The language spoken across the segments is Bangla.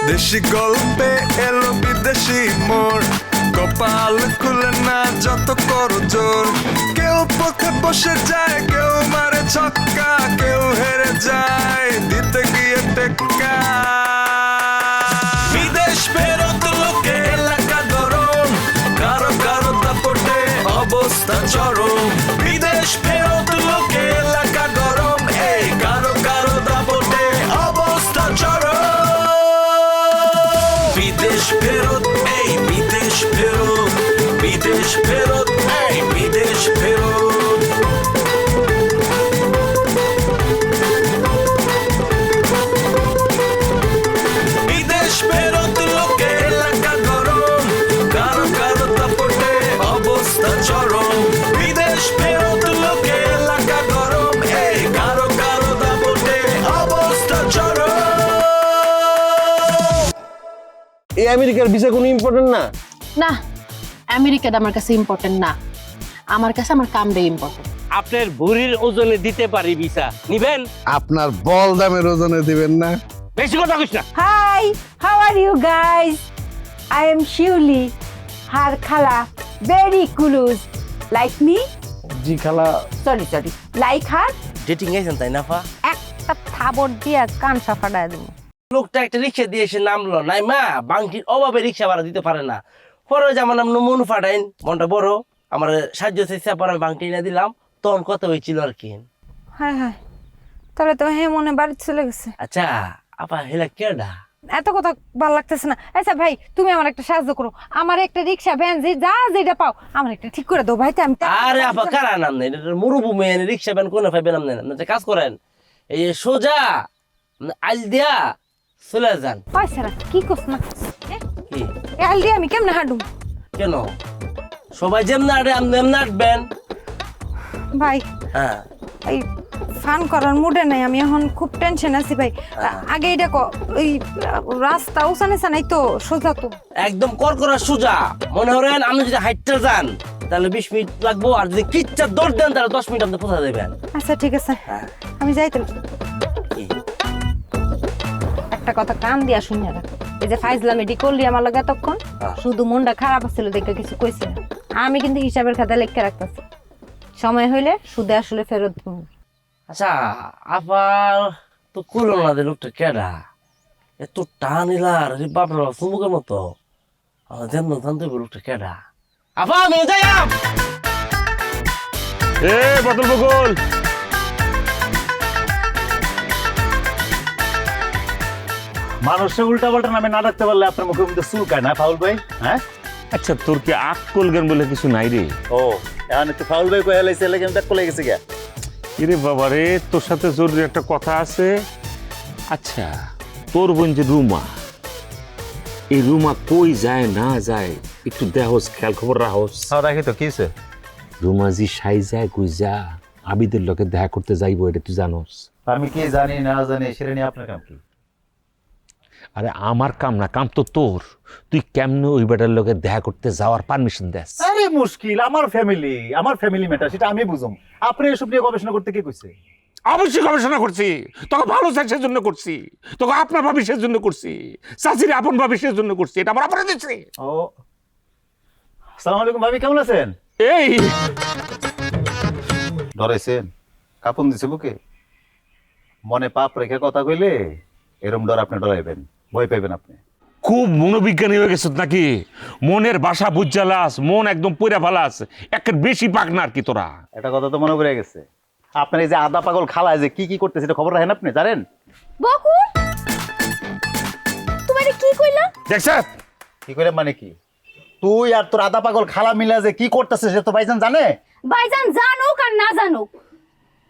দেশি গল্পে এলো বিদেশি মোড়, কপাল খুলে না যত করো জোর। কেউ পথে বসে যায়, কেউ মারে ছক্কা, কেউ হেরে যায় দিতে গিয়ে টেক্কা। বিদেশ ফেরত লোকে এলাকা গরম, কারো কারো দাপটে অবস্থা চরম। বিদেশ ফেরত লোকে এলাকা গরম, এই কারো কারো দাপটে অবস্থা চরম। বিদেশ ফেরত, এই বিদেশ ফেরত, বিদেশ ফেরত, এই বিদেশ ফেরত। বিদেশ ফেরত লোকে এলাকা গরম, কারো কারো দাপটে অবস্থা চরম। বিদেশ ফেরত লোকে এলাকা গরম, এই কারো কারো দাপটে অবস্থা চরম। এই আমেরিকার ভিসা কোনো ইম্পর্টেন্ট না? না, আমেরিকাটা আমার কাছে ইম্পর্টেন্ট না, আমার কাছে আমার কামটাই ইম্পর্টেন্ট। আপনার ভুঁড়ির ওজনে দিতে পারি ভিসা, নিবেন? আপনার বল দামের ওজনে দিবেন না? বেশি কথা কইস না। Hi, how are you guys? I am Shivli, her khala, very close. Like me? জি খালা। Sorry. Like her? ডেটিং গেছেন তাই না ফা? একটা থাবড় দিয়া কান সাফাড়ায় দেবো। লোকটা একটা রিক্সা দিয়ে এসে নামলো, নাই মা বাংটির অভাবে রিক্সা ভাড়া দিতে পারে না। পরে যেমন আপনি মন ফাটাইন, মনটা বড়, আমার সাহায্য চেষ্টা পরে আমি বাংটি এনে দিলাম, তখন কথা হয়েছিল আর কি। হ্যাঁ, তাহলে তো হে মনে বাড়ি চলে গেছে। আচ্ছা আপা হেলা কেডা? এত কথা ভালো লাগতেছে না। আচ্ছা ভাই, তুমি আমার একটা সাহায্য করো, আমার একটা রিক্সা ভ্যান যা যেটা পাও আমার একটা ঠিক করে দাও ভাই। তো আমি আরে আপা কারা নাম নেই, মরুভূমি এনে রিক্সা ভ্যান কোনে পাইবেন নাম নেই। আপনি কাজ করেন, এই যে সোজা আইল দিয়া চলে যান। পয়সা কি করছ না কি এল দিয়ে আমি কেমনে হাঁটুম? কেন সবাই যেমন আটে আপনি এমন আটবেন? ভাই হ্যাঁ এই ফান করার মুডে নাই, আমি এখন খুব টেনশন আছি ভাই। আগে এটা ওই রাস্তা উসানে নাই তো সোজা তো একদম করকরা সোজা। মনে করেন আপনি যদি হাইটটা যান তাহলে 20 মিনিট লাগবো, আর যদি কিচ্ছা দৌড় দেন তাহলে 10 মিনিট আপনি পৌঁছা দেবেন। আচ্ছা ঠিক আছে, আমি যাইতে। একটা কথা কান দিয়া শুনে রাখ, এই যে ফাইজলাম এটি করলি আমার লগে এতক্ষণ, শুধু মনটা খারাপ ছিল দেখে কিছু কইছি না। আমি কিন্তু হিসাবের খাতা লিখে রাখতেছি, সময় হইলে সুদে আসলে ফেরত দেব। আচ্ছা আবার তো কুলো না দে লোকটা কেডা, এত টান এলার বাপরা চুমুকের মতো। যেমন জানতে লোকটা কেডা। আপা আমি যাই। এ বাদল বকুল, মানুষে উল্টা পাল্টা নামে না ডাকতে পারলে আপনার মুখে মধ্যে চুলকায় না ফাউল ভাই? হ্যাঁ আচ্ছা তোর কি আক্কল জ্ঞান বলে কিছু নাই রে? ও এখন একটু ফাউল ভাই কয়ে লাইছে, এলাকা আমি ব্যাক গেছে গা। কিরে বাবা রে, তোর সাথে জরুরি একটা কথা আছে। আচ্ছা তোর বোন যে রুমা, এই রুমা কই যায় না যায় একটু দেহস, খেয়াল খবর রাখস। হ্যাঁ রাখি তো, কি হয়েছে? রুমা জি সাই যায় গুইজা আবিদের লোকে দেখা করতে যাইবো, এটা তুই জানোস? আমি কি জানি না জানি সেটা নিয়ে আপনার কাম কি? আরে আমার কাম না, কাম তো তোর। তুই কেমনে ওই বেটার লোকে দেখা করতে যাওয়ার পারমিশন দেস? আরে মুশকিল, আমার ফ্যামিলি ম্যাটার, সেটা আমি বুঝুম। আপনি এসব নিয়ে গবেষণা করতে কে কইছে? অবশ্যই গবেষণা করছি, তোকে ভালো চাই সেজন্য করছি, তোকে আপনার ভাবি সেজন্য করছি, চাচির আপন ভাবি সেজন্য করছি, এটা আমার আপন দিচ্ছি। ও আসসালামু আলাইকুম ভাবি, কেমন আছেন? এই ডরাইছেন? কাপন দিছে বুকে? মনে পাপ রেখে কথা কইলে এরম ডর আপনি ডরাইবেন, ভয় পাইবেন আপনি। খুব মনোবিজ্ঞানী হয়ে গেছ নাকি? মনের ভাষা বুঝালাস, মন একদম পুরা ফালাস, একের বেশি পাক না আর কি তোরা। একটা কথা তো মনে পড়ে গেছে, আপনার এই যে আদা পাগল খালায় যে কি করতেছে এটা খবর রাখেন আপনি, জানেন? বকুল তুমি কি কইলা? দেখছ কি করে মানে কি? তুই আর তোর আদা পাগল খালা মিলা যে কি করতেছে সে তো ভাইজান জানে। ভাইজান জানুক আর না জানুক,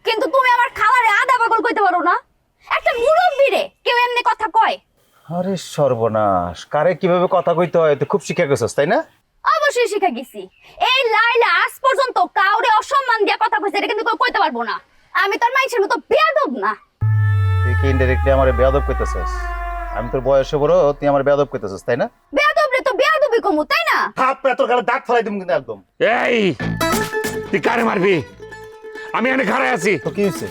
কিন্তু তুমি আমার খালারে আদা পাগল কইতে পারো না? একটা মুরব্বিরে কেউ এমনি কথা কয়? আরে সর্বনাশ, কারে কিভাবে কথা কইতে হয় তুই খুব শিখে গেছস তাই না? অবশ্যই শিখে গেছি। এই লাইলা আজ পর্যন্ত কাউরে অসম্মান দিয়া কথা কইছে, এটা কিন্তু কেউ কইতে পারবো না। আমি তোর মাইশের মতো বেয়াদব না। তুই কি ইনডাইরেক্টলি আমারে বেয়াদব কইতেছস? আমি তোর বয়সে বড়, তুই আমারে বেয়াদব কইতেছস তাই না? বেয়াদব রে তো বেয়াদবই কমু, তাই না? থাপড়ে তোর গালে দাঁত ফলাই দিমু কিন্তু একদম। এই তুই কারে মারবি? আমি এখানে খাড়ায় আছি। তো কি হইছে?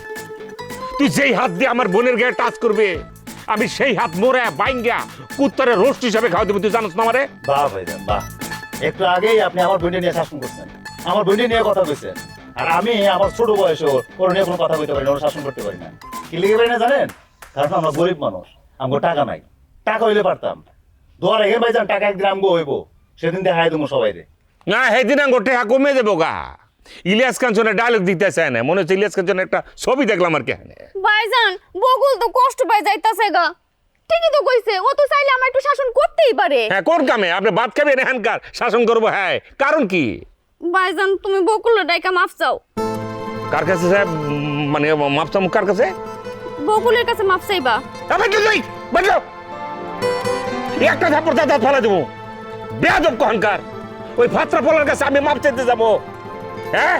তুই যেই হাত দিয়ে আমার বোনের গায়ে টাচ করবে আমি সেই হাত মোড়ে বাইঙ্গা কুত্তারে রোস্ট হিসাবে খাওয়া দেবো, তুই জানোস না আমারে? বাহ ভাইজান বাহ, একটু আগেই আপনি আমার বোনকে নিয়ে শাসন করছেন, আমার বোনকে নিয়ে কথা কইছেন, আর আমি আমার ছোট বয়সে ওর নিয়ে কোনো কথা কইতে পারি না, ওর শাসন করতে পারি না। কি লিখে পারি না জানেন? কারণ আমরা গরিব মানুষ, আমার টাকা নাই। টাকা হইলে পারতাম, দোয়ার এগের ভাইজান টাকা একদিন আমগো হইব, সেদিন দেখাই দেবো সবাই রে। না সেদিন গোটে কমে দেবো গা। ইলিয়াস কাঞ্চনের ডায়লগ দিতে চায় না, মনে হচ্ছে ইলিয়াস কাঞ্চনের একটা ছবি দেখলাম আর কি। ভাইজান বকুল তো কষ্ট পাই যাইতাছে গা। ঠিকই তো কইছে, ও তো চাইলে আমার একটু শাসন করতেই পারে। হ্যাঁ, কোন কামে? আপনি ভাত খাবেন এখানকার, শাসন করবো? হ্যাঁ, কারণ কি? ভাইজান তুমি বকুলের ডাইকা মাফ চাও। কার কাছে সাহেব? মানে মাপ চামুক কার কাছে? বকুলের কাছে মাফ চাইবা। একটা থাপ্পড় দাঁত ফেলা দেবো, বেয়াদব কহনকার। ওই ফাত্রা ফলার কাছে আমি মাপ চাইতে যাবো? হ্যাঁ,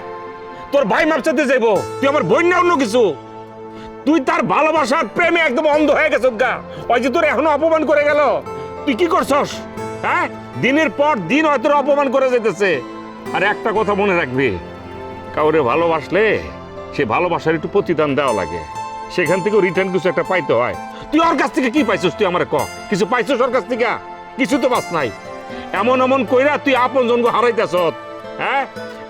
তোর ভাই মাপ চাইতে যাইবো? তুই আমার বোন না অন্য কিছু? তুই তার ভালোবাসার প্রেমে একদম অন্ধ হয়ে গেছ গা। ওই যে তোর এখনো অপমান করে গেল, তুই কি করছস? হ্যাঁ, দিনের পর দিন হয়তো অপমান করে যেতেছে। আর একটা কথা মনে রাখবি, কাউরে ভালোবাসলে সে ভালোবাসার একটু প্রতিদান দেওয়া লাগে, সেখান থেকে রিটার্ন কিছু একটা পাইতে হয়। তুই ওর কাছ থেকে কি পাইছিস? তুই আমার ক, কিছু পাইছিস ওর কাছ থেকে? কিছু তো পাস নাই। এমন এমন কইরা তুই আপন জনকে হারাইতেছ। হ্যাঁ,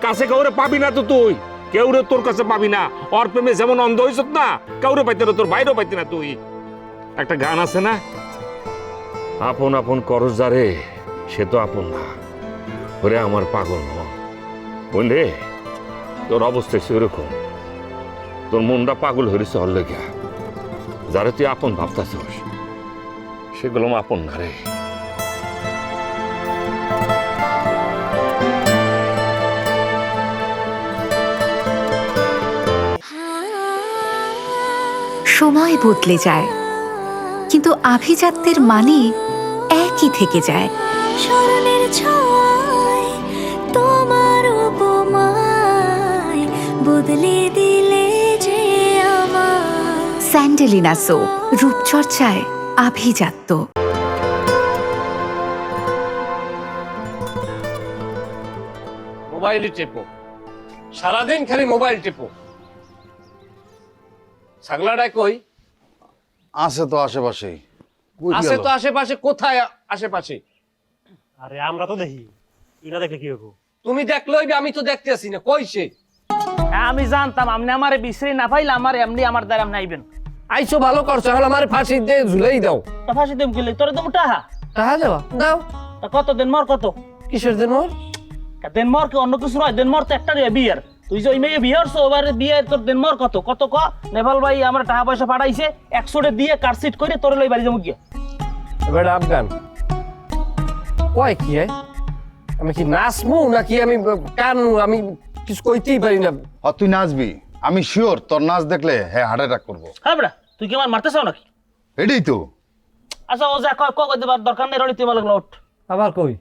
কাছে কাউরে পাবি না তো, তুই কেউরে তোর কাছে পাবি না। ওর প্রেমে যেমন অন্ধ হইছ না, কাউরে পাইতে না, তোর বাইরেও পাইতে না তুই। একটা গান আছে না, আপন আপন করস যারে সে তো আপন না, ওরে আমার পাগল ন। বুঝলে, তোর অবস্থা সেরকম, তোর মনটা পাগল হয়েছে হল লেগে। যারা তুই আপন ভাবতাছস সেগুলো আপন না রে। সময় বদলে যায়, কিন্তু আভিজাত্যের মানে একই থেকে যায়। স্মরণের ছোঁয়ায় তোমার উপমায় বদলে দিলে যে আমার। স্যান্ডেলিনা সো, রূপচর্চায় আভিজাত্য। মোবাইল টেপো, সারাদিন খালি মোবাইল টেপো। ছাগলাটাই কই? আছে তো আশেপাশেই। আছে তো আশেপাশে? কোথায় আশেপাশে? আরে আমরা তো দেখি, এটা দেখলে কি হবো? তুমি দেখলোই, আমি তো দেখতে আসি না। কই সে? আমি জানতাম আপনি আমারে বিশ্রী না পাইলে আমার এমনি আমার দ্বারা আপনি আইবেন। আইসো ভালো করছো, এখন আমার ফাঁসি দিয়ে ঝুলেই দাও। তা ফাঁসি দেব গেলে তোরে দেবো টাহা। টাহা দেওয়া দাও। তা কত দিন মর? কত কিসের দিন ওর? দিন মর কি অন্য কিছু নয়? দিন মর তো একটা বিয়ের। তুই যে ওই মেয়ে বিয়ে হচ্ছ, ওবারে বিয়ে তোর দিন মর কত? কত ক নেপাল ভাই আমার টাকা পয়সা পাঠাইছে, 100 দিয়ে কারসিট করে তোর লই বাড়ি যাবো গিয়া। এবার আফগান কয় কি? আমি কি নাচমু নাকি আমি কানু? আমি কিছু কইতেই পারি না। তুই নাচবি, আমি শিওর তোর নাচ দেখলে হ্যাঁ হার্ট অ্যাটাক করবো। হ্যাঁ বেটা, তুই কি আমার মারতে চাও নাকি? এটাই তো। আচ্ছা ও যা কই দেবার দরকার নেই, রড়ি তুই আমার লাগলো ওঠ। আবার কই?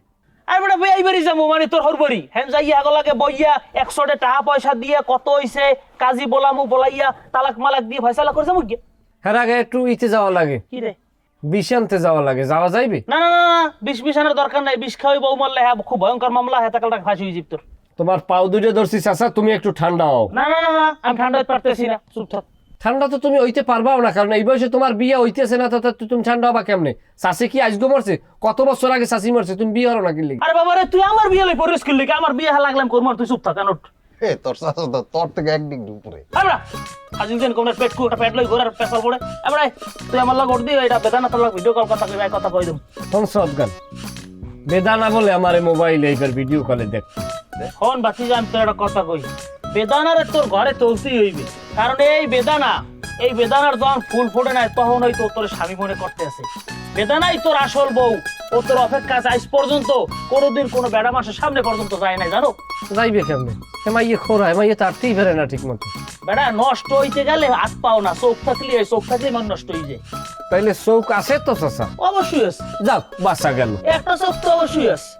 আর বেটা বেই বাড়ি যাবো মানে তোর হরবরি হ্যাঁ যাইয়া আগলাগে বইয়া 100 টাকা পয়সা দিয়ে কত হইছে কাজী বলামু বলাইয়া তালাক মালাক দিয়ে ফয়সালা করে যাবো কি? হ্যাঁ, আগে একটু ইতে যাওয়া লাগে। কি রে? বিষ আনতে যাওয়া লাগে। যাওয়া যাইবি? না না না না, বিষ আনার দরকার নাই। বিষ খাওয়াই বউ মারলে হ্যাঁ খুব ভয়ঙ্কর মামলা, হ্যাঁ টাকা ফাঁসি হয়ে যাবে তোর। তোমার পাও দুইটা ধরছি চাচা, তুমি একটু ঠান্ডা হও। না না না না, আমি ঠান্ডা হইতে পারতেছি না, চুপ থাক। ঠান্ডা তো তুমি হইতে পারবাও না, কারণ এই বয়সে তোমার বিয়ে হইতেছে না, তো তুমি ঠান্ডা হবা কেমনে? চাষি কি আজগো মরছে? কত বছর আগে চাষি মরছে, তুমি বিয়ে হলো না কি? আরে বাবা রে, তুই আমার বিয়ে লই পরিস করলি, আমার বিয়ে হা লাগলাম করমার, তুই চুপ থাক। আনোট তোর চাচা তো তোর থেকে এক ডিগ্রি উপরে। আমরা আজিন দিন কোন পেট কুটা পেট লই ঘোরার পেছাল পড়ে। আমরা তুই আমার লগ ওর দি এটা বেদানা তোর লগ ভিডিও কল কথা কই, ভাই কথা কই দম। শুনছ আফগান, বেদানা বলে আমার মোবাইল এইবার ভিডিও কলে দেখ। ফোন বাতি জান তোর একটা কথা কই, বেদানারে তোর ঘরে তুলতেই হইবে, কারণ এই বেদানার যখন ফুল ফোটে নাই তখন হয়তো তোর স্বামী মনে করতে আছে। বেদানাই তোর আসল বউ, ও তোর অপেক্ষা আজ পর্যন্ত কোনোদিন কোনো বেড়া মাসের সামনে পর্যন্ত যায় নাই, জানো? যাইবে কেমনে? মাইয়ে খোরা, মাইয়ে তাড়তেই পারে না ঠিক মতো। বেড়া নষ্ট হইতে গেলে হাত পাও না, চোখ থাকলে মন নষ্ট হয়ে যায়। তাইলে চোখ আছে তো চাচা? অবশ্যই আছে। যাও, বাঁচা গেল। একটা চোখ তো অবশ্যই আছে।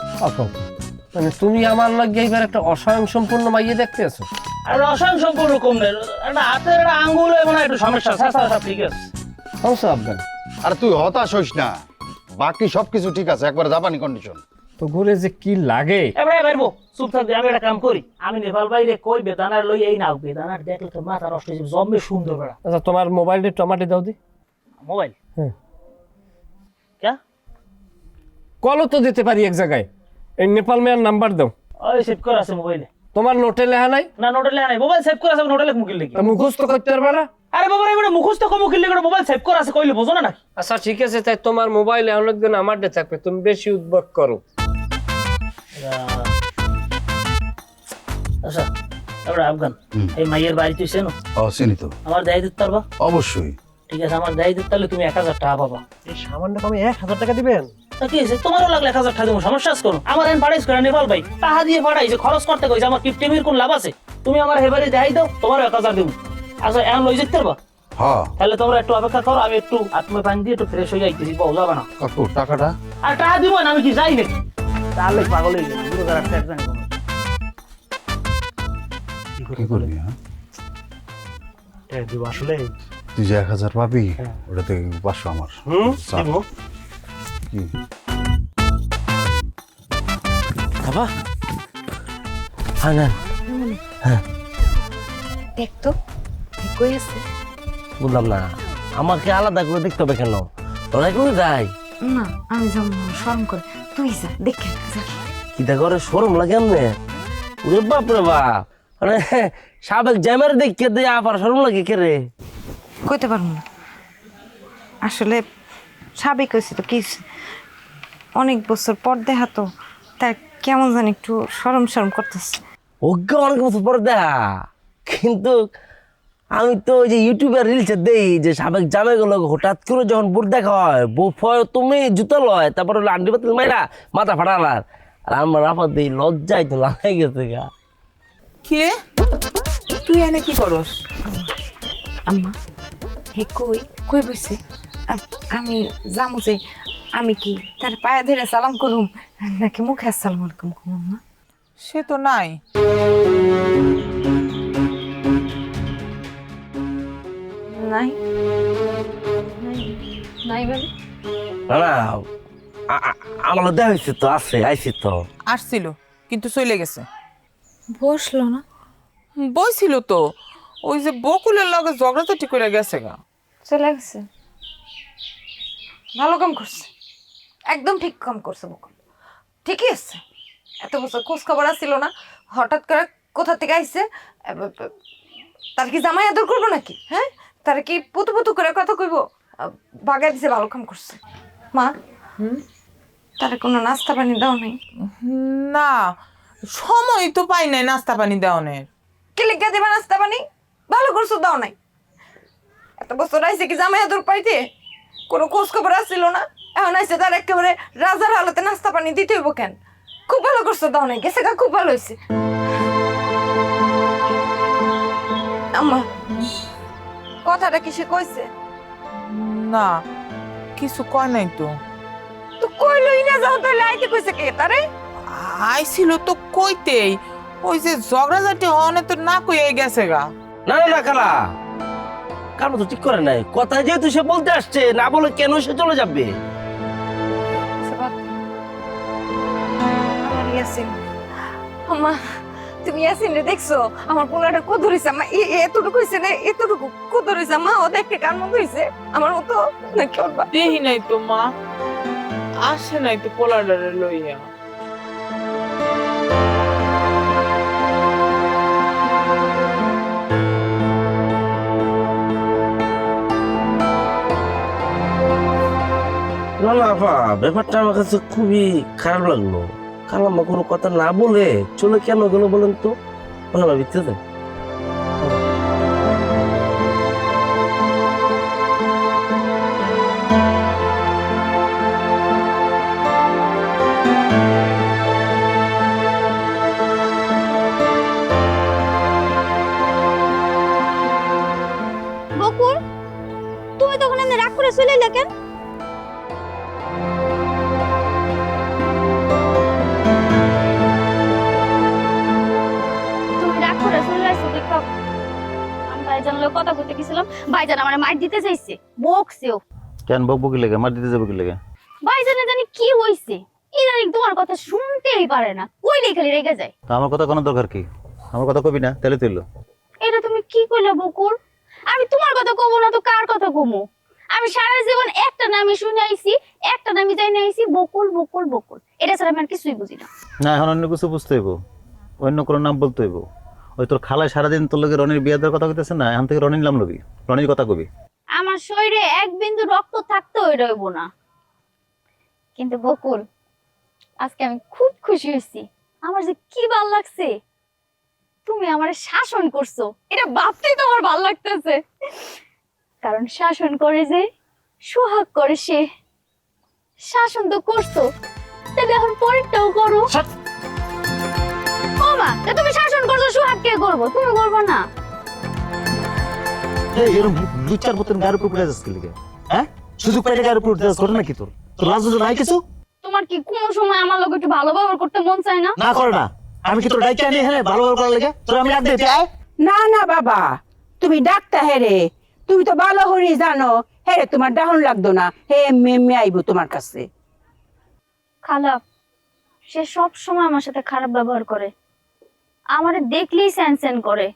মানে তুমি আমার লাগে এইবার একটা অস্বয়ং সম্পূর্ণ মাইয়ে দেখতে আছো? আর অস্বয়ং সম্পূর্ণ কম নেই, একটা হাতের একটা আঙ্গুল মানে একটু সমস্যা, সব ঠিক আছে। আফগান, আর তুই হতাশ হইস না, বাকি সবকিছু ঠিক আছে, একবার জাপানি কন্ডিশন। তো ঘুরে যে কি লাগে। এবারে বেরবো, চুপ থাকবে। আমি একটা কাম করি, আমি নেপাল বাইরে কই বেদানার লই এই নাও, বেদানার দেখলে তো মাথা নষ্ট হয়ে যাবে, জম্মে সুন্দর বেড়া। আচ্ছা তোমার মোবাইলটা টমাটো দাও দি। মোবাইল? হ্যাঁ কলও তো দিতে পারি এক জায়গায়। এই নেপাল মেয়ার নাম্বার দাও। ওই সেভ করা আছে মোবাইলে। তোমার নোটে লেখা নাই? না নোটে লেখা নাই, মোবাইল সেভ করা আছে, নোটে লেখা মুকিল লিখি। মুখস্থ করতে পারবে না? আরে বাবা এগুলো মুখস্থ কম মুকিল লিখে মোবাইল সেভ করা আছে কইলে বোঝো না নাকি? আচ্ছা ঠিক আছে, তাই তোমার মোবাইলে অনেকদিন আমার ডে থাকবে, তুমি বেশি উদ্ভব করো। আচ্ছা এবার আফগান এই মাইয়ের বাড়ি তুই চেনো? চিনি তো। আমার দায়িত্ব দিতে পারবা? অবশ্যই। ঠিক আছে, আমার দায়িত্ব দিতে তাহলে তুমি 1000 টাকা পাবা। এই সামান্য কমে 1000 টাকা দিবেন? তা কি হয়েছে, তোমারও লাগলে 1000 টাকা দেবো, সমস্যা আছে কোনো? আমার এন পাঠাইছ করে নেপাল ভাই, টাকা দিয়ে পাঠাইছে, খরচ করতে কইছে, আমার কিপটেমির কোন লাভ আছে? তুমি আমার হেবারে দেখাই দাও, তোমারও 1000 দেবো। আচ্ছা এখন লই যেতে পারবা? হ্যাঁ তাহলে তোমরা একটু অপেক্ষা করো, আমি একটু আত্মে পানি দিয়ে একটু ফ্রেশ হয়ে যাইতেছি, বউ যাবে না? কাকু টাকাটা? আর টাকা দিব না, আমি কি যাই নাকি? তাহলে পাগল হয়ে যাবে, 2000 টাকা জানি না। কি করবি? হ্যাঁ দিব আসলে। তুই যে 1000 পাবি ওটা থেকে 500 আমার। চল। দিব। কি বাবা হ্যাঁ না হ্যাঁ দেখ তো কই আছে। বললাম না, আমাকে আলাদা করে দেখতে হবে কেন? তোরা করে যাই না আমি যাব না, শরম করে। তুই যা দেখে যা। কি দেখো শরম লাগে এমনি? ওরে বাপ রে বাপ, মানে সাবেক জ্যামের দেখে দিয়ে আবার শরম লাগে কে রে? কইতে পারবো না আসলে, সাবেক হয়েছে তো কি, অনেক বছর পর দেখা তো, তার কেমন জানি একটু শরম শরম করতেছে। ওকে অনেক বছর পর দেখা, কিন্তু আমি তো ওই যে ইউটিউবে রিলসে দেই যে সাবেক জামাইগুলো হঠাৎ করে যখন বুট দেখা হয়, বউ তুমি জুতো লয়, তারপরে আন্ডি পাতিল মাইরা মাথা ফাটালার, আর আমার আপাত দিই লজ্জায় তো লাগাই গেছে গা। কে তুই এনে কি করস? আম্মা হে কই কই বসে? আমি জামু যে আমি কি তার পায়ে ধরে সালাম করুম নাকি মুখে আসসালামু আলাইকুম করুম? আম্মা সে তো নাই। নাই নাই মানে? না না আমার দেখা হয়েছে তো, আছে আইসি তো। আসছিল কিন্তু চলে গেছে। বসলো না? বইছিল তো, ওই যে বকুলের লগে ঝগড়াঝাটি করে গেছে গা। চলে গেছে, ভালো কাম করছে, একদম ঠিক কাম করছে বকুল, ঠিকই আছে। এত বছর খোঁজ খবর আসছিল না, হঠাৎ করে কোথা থেকে আইছে? তার কি জামাই আদর করবো নাকি? হ্যাঁ, তার কি পুতু পুতু করে কথা কইব? বাগাই দিছে, ভালো কাম করছে। মা তার কোনো নাস্তা পানি দাও নাই? না সময় তো পাই নাই নাস্তা পানি দেওয়ানের। কে লিখে দেবা নাস্তা পানি? ভালো করছো, দাও নাই। এত বছর আইছে কি জামাই আদর পাইতে? কোনো খোঁজ খবর আসছিল না, এখন আইছে তার একেবারে রাজার হালতে নাস্তা পানি দিতে হইব কেন? খুব ভালো করছো, দাও নাই। গেছে গা, খুব ভালো হয়েছে। আম্মা কথাটা কি সে কইছে? না কিছু কয় নাই তো। তো কইলই না, যাও তাহলে আইতে কইছে কে তারে? আইছিল তো কইতেই, ওই যে ঝগড়াঝাটি হনে তো না কইয়ে গেছে গা। না না না খালা, কার মতো ঠিক করে নাই, কথা যেহেতু সে বলতে আসছে, না বলে কেন সে চলে যাবে? আমার ইয়াসিন, আম্মা তুমি ইয়াসিন রে দেখছো? আমার পোলাটা কত ধরেছে আম্মা, এতটুকু হয়েছে না, এতটুকু কত ধরেছে আম্মা? ও দেখতে কার মতো হয়েছে আমার মতো নাকি? ওর দেহি নাই তো মা, আসে নাই তো পোলাডারে লইয়া। না না আপা, ব্যাপারটা আমার কাছে খুবই খারাপ লাগলো। খালাম্মা কোনো কথা না বলে চলে কেন গেল বলেন তো? আমার ভিতরে বকুল, তুমি তখন এমনি রাগ করে চলে এলে কেন? তুমি রাগ করে চলে আসছো দেখো। আমি ভাইজান লোক কথা বলতে গেছিলাম, ভাইজান আমার মার দিতে চাইছে, বকছেও। কেন বকবো কি লেগে? মার দিতে যাবো কি লেগে? ভাইজানে জানি কি হইছে, ইদানিং তোমার কথা শুনতেই পারে না, কইলেই খালি রেগে যায়। তা আমার কথা কোনো দরকার কি? আমার কথা কবি না তাহলে তুইলো। এটা তুমি কি কইলা বকুল? আমি তোমার কথা কব না তো কার কথা কমু? আমি সারা জীবন একটা নামই শুনে আইছি, একটা নামই যাই না আইছি, বকুল বকুল বকুল। এটা ছাড়া আমি আর কিছুই বুঝি না। না এখন অন্য কিছু বুঝতে হইব, অন্য কোনো নাম বলতে হইব। ওই তোর খালায় সারাদিন তোর লগে রনির বিয়ে দেওয়ার কথা কইতেছে না, এখন থেকে রনির নাম লবি, রনির কথা কবি। আমার শরীরে এক বিন্দু রক্ত থাকতে ওই রইব না। কিন্তু বকুল, আজকে আমি খুব খুশি হয়েছি। আমার যে কি ভাল লাগছে, তুমি আমার শাসন করছো, এটা ভাবতেই তোমার ভাল লাগতেছে। কারণ শাসন করে যে সোহাগ করে সে, শাসন তো করছো, তাহলে এখন পরেরটাও করো। ও মা, তা তুমি শাসন করছো, সোহাগ কে করবো? তুমি করবো না? এরকম লুচার মতন গায়ের উপর উঠে যাচ্ছে লিগে, হ্যাঁ? সুযোগ পাইলে গায়ের উপর উঠে যাচ্ছে, করে নাকি তোর? তোর লাজ লজ্জা নাই কিছু? তোমার কি কোনো সময় আমার লোক একটু ভালো ব্যবহার করতে মন চায় না? না করে না। আমি কি তোর ডাইকে আনি এখানে ভালো ভালো করার লেগে? তোর আমি ডাক দিতে আয়? না না বাবা, তুমি ডাক্তার হেরে, তুমি তো ভালো হরি জানো, হেরে তোমার ডাহন লাগতো না, হে মেমে আইবো তোমার কাছে। খালা, সে সব সময় আমার সাথে খারাপ ব্যবহার করে, আমারে দেখলেই স্যান করে।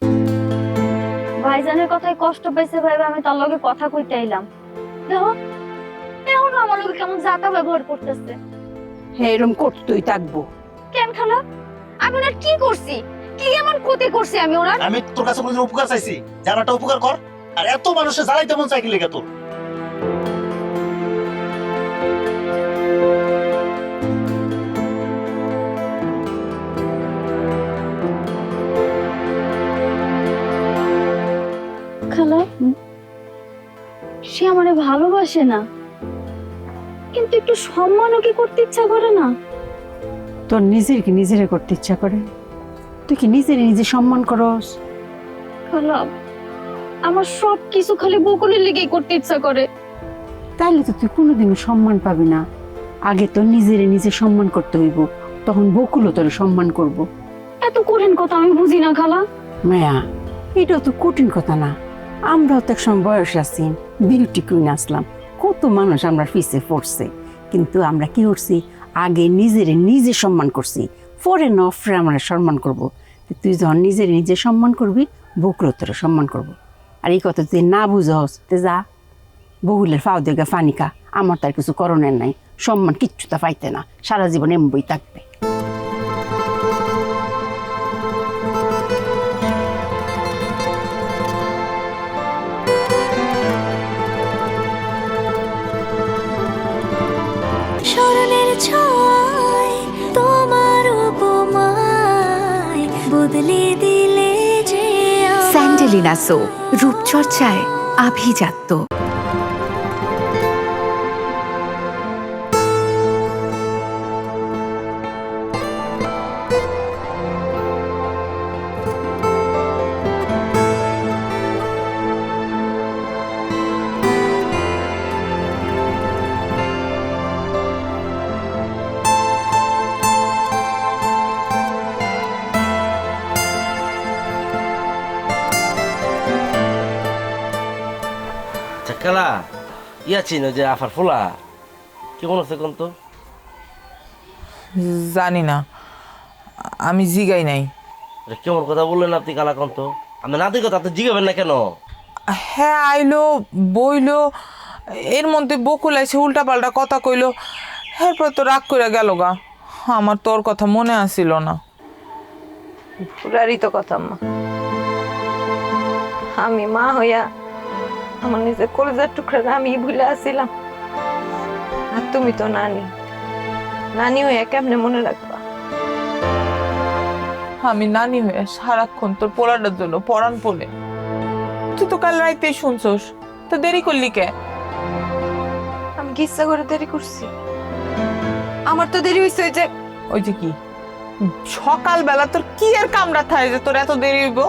ভাইজানের কথায় কষ্ট পাইছে ভাইবা আমি তার লগে কথা কইতে আইলাম, দেখো এখন আমার লগে কেমন জাতা ব্যবহার করতেছে। হে এরম করতেই থাকবো। কেন খালা, আমি ওনার কি করছি? কি এমন ক্ষতি করছি আমি ওনার? আমি তোর কাছে কোনো উপকার চাইছি, জানাটা উপকার কর। আর এত মানুষের জ্বালাইতে মন চাই কি লেগে তোর? খালা, সে আমারে ভালোবাসে না, কিন্তু একটু সম্মানও কি করতে ইচ্ছা করে না? তোর নিজের কি নিজেরে করতে ইচ্ছা করে? তুই কি নিজের নিজে সম্মান করস? খালা, আমার সব কিছু খালি বকুলের লেগেই করতে ইচ্ছা করে। তাইলে তো তুই কোনোদিনও সম্মান পাবি না। আগে তো নিজেরে নিজে সম্মান করতে হইব, তখন বকুলও তোর সম্মান করব। এত কঠিন কথা আমি বুঝি না খালা। মায়া, এটাও তো কঠিন কথা না। আমরাও তো একসময় বয়স আছি, বিউটি কুইন আসলাম, কত মানুষ আমরা পিছে পড়ছে, কিন্তু আমরা কি করছি? আগে নিজেরে নিজে সম্মান করছি, পরে নফরে আমরা সম্মান করব। তুই যখন নিজেরে নিজে সম্মান করবি, বকুলও তোর সম্মান করব। আর এই কথা তুই না বুঝস, তে যা বকুলের ফাও দেগা ফানিকা, আমার তার কিছু করণের নাই, সম্মান কিচ্ছু তা পাইতে না, সারা জীবন এমবই থাকবে। স্মরণের ছোঁয়ায় তোমার উপমায় বদলে দিলে যে স্যান্ডেলিনা সো, রূপচর্চায় আভিজাত্য। খালা, ইয়া চিনো যে আফার ফুলা কেমন আছে কোন তো? জানি না, আমি জিগাই নাই। কেমন কথা বললেন আপনি কালা কন্ত? আমি না দিই কথা আপনি জিগাবেন না কেন? হ্যাঁ, আইলো বইলো, এর মধ্যে বকুল আইসে উল্টা পাল্টা কথা কইলো, এরপর তো রাগ করে গেল গা। আমার তোর কথা মনে আসিল না। পুরারই তো কথা মা, আমি মা হইয়া আমার নিজের কলেজার টুকরা আমি ভুলে আসছিলাম, আর তুমি তো নানি, নানি হইয়া কেমনে মনে রাখবা? আমি নানি হয়ে সারাক্ষণ তোর পোলাটার জন্য পরাণ পোলে। তুই তো কাল রাইতেই শুনছস, তো দেরি করলি কে? আমি কি ইচ্ছা করে দেরি করছি? আমার তো দেরি হয়েছে যে ওই যে কি সকালবেলা তোর কি এর কামড়া থাকে যে তোর এত দেরি হইব?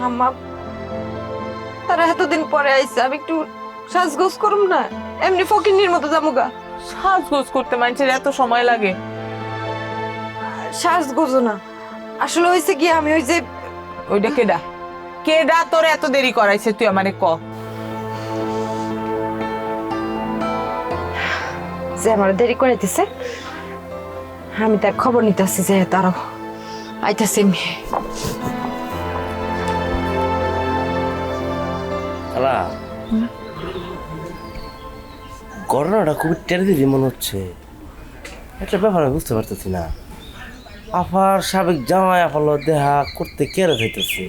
আমার তারা এতদিন পরে আইসে, আমি একটু সাজগোজ করুম না, এমনি ফকিন্নির মতো যামুগা। সাজগোজ করতে মানুষের এত সময় লাগে? সাজগোজ না, আসলে হয়েছে কি আমি ওই যে ওইটা কেডা কেডা তোর এত দেরি করাইছে তুই আমারে ক। যে আমার দেরি করে দিছে, আমি তার খবর নিতেছি যে তারাও আইতাছে। খালা, ঘটনাটা খুবই টেরিদি মনে হচ্ছে। একটা ব্যাপার আমি বুঝতে পারতেছি না। আফার সাবেক জামাই আফার লগে দেখা করতে কেড়ে যাইতেছে,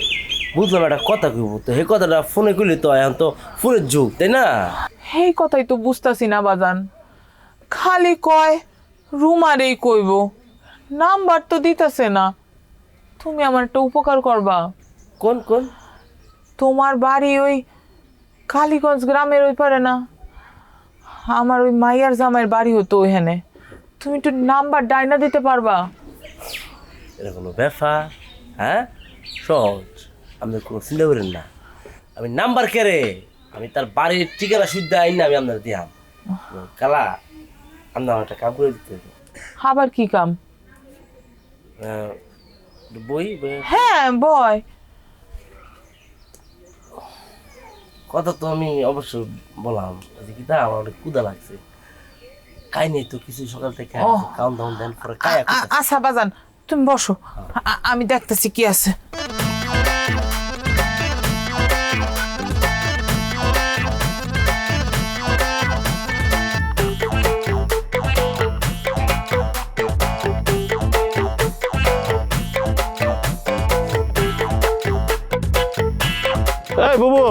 বুঝলাম একটা কথা কইব, তো সেই কথাটা ফোনে কইলে তো এখন তো ফোনের যুগ, তাই না? এই কথাই তো বুঝতাছি না বাজান, খালি কয় রুমারেই কইব, নাম্বার তো দিতেছে না। তুমি আমার একটা উপকার করবা। কোন কোন? তোমার বাড়ি ওই কালীগঞ্জ গ্রামের ওই পারে না? আমার ওই মাইয়ার জামাইয়ের বাড়ি হতো ওইখানে। তুমি একটু নাম্বার ডাইনা দিতে পারবা? এটা কোনো ব্যাপার? হ্যাঁ, সহজ, আপনি কোনো চিন্তা করেন না। আমি নাম্বার কেড়ে আমি তার বাড়ির ঠিকানা শুদ্ধ আইন না আমি আপনার দিয়াম। কালা আপনার একটা কাম করে দিতে হবে। আবার কি কাম? বই? হ্যাঁ বয়। কথা তো আমি অবশ্য বললাম কি তা আমার অনেক ক্ষুধা লাগছে, খাই নেই তো কিছু সকাল থেকে, খাওয়ান দাওয়ান দেন পরে খাই। আচ্ছা বাজান তুমি বসো, আমি দেখতেছি কি আছে। এই বুবু,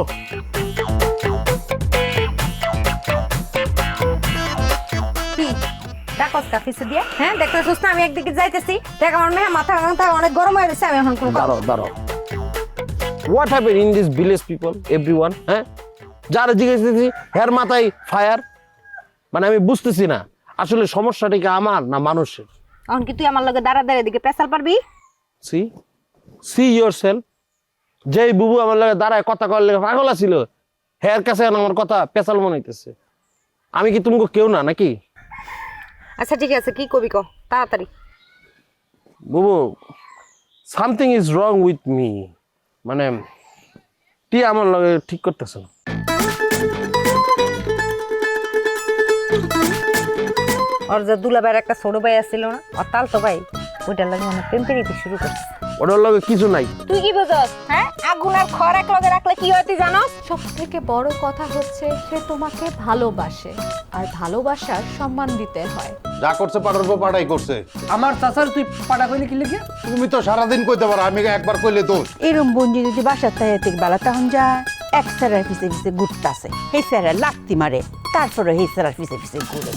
ডাকস কাফিসে দিয়ে, হ্যাঁ দেখতেছিস না আমি একদিকে যাইতেছি, দেখ আমার মেয়ে মাথা অনেক গরম হয়ে গেছে। আমি এখন কোনো দাঁড়াও, what happen in this village people everyone? হ্যাঁ, যারা জিজ্ঞেস হের মাথায় ফায়ার, মানে আমি বুঝতেছি না আসলে সমস্যাটা কি আমার না মানুষের। এখন কি তুই আমার লগে দাঁড়া দিকে পেছাল পারবি? সি ইয়োরসেলফ, যেই বুবু আমার লগে দাঁড়ায় কথা কর লেগে পাগল ছিল, হের কাছে আমার কথা পেছাল মনে হইতেছে। আমি কি তোমাকে কেউ না নাকি? আচ্ছা ঠিক আছে, কি কবি কো তাড়াতাড়ি। বুবু, something is wrong with me, মানে টি আমার লগে ঠিক করতেছে না। ওর যে দুলাভাইয়ের একটা ছোট ভাই আসছিল না, ওর তাল তো ভাই, ওইটার লাগে অনেক প্রেম প্রীতি শুরু করছে। ওটার লগে কিছু নাই। তুই কি বুঝস? হ্যাঁ, আগুন আর খড় এক লগে রাখলে কি হয় তুই জানোস? সব থেকে বড় কথা হচ্ছে সে তোমাকে ভালোবাসে, আর ভালোবাসার সম্মান দিতে হয়। যা করছে পাড়ার বউ পাড়াই করছে। আমার চাচার তুই পাড়া কইলে কি লিখে? তুমি তো সারাদিন কইতে পারো, আমি একবার কইলে দোষ। এরম বঞ্জি যদি বাসার তাই বেলা তখন যায় এক স্যারের পিছে পিছে ঘুরতাছে, সেই স্যারের লাত্তি মারে, তারপরে সেই স্যারের পিছে পিছে ঘুরে।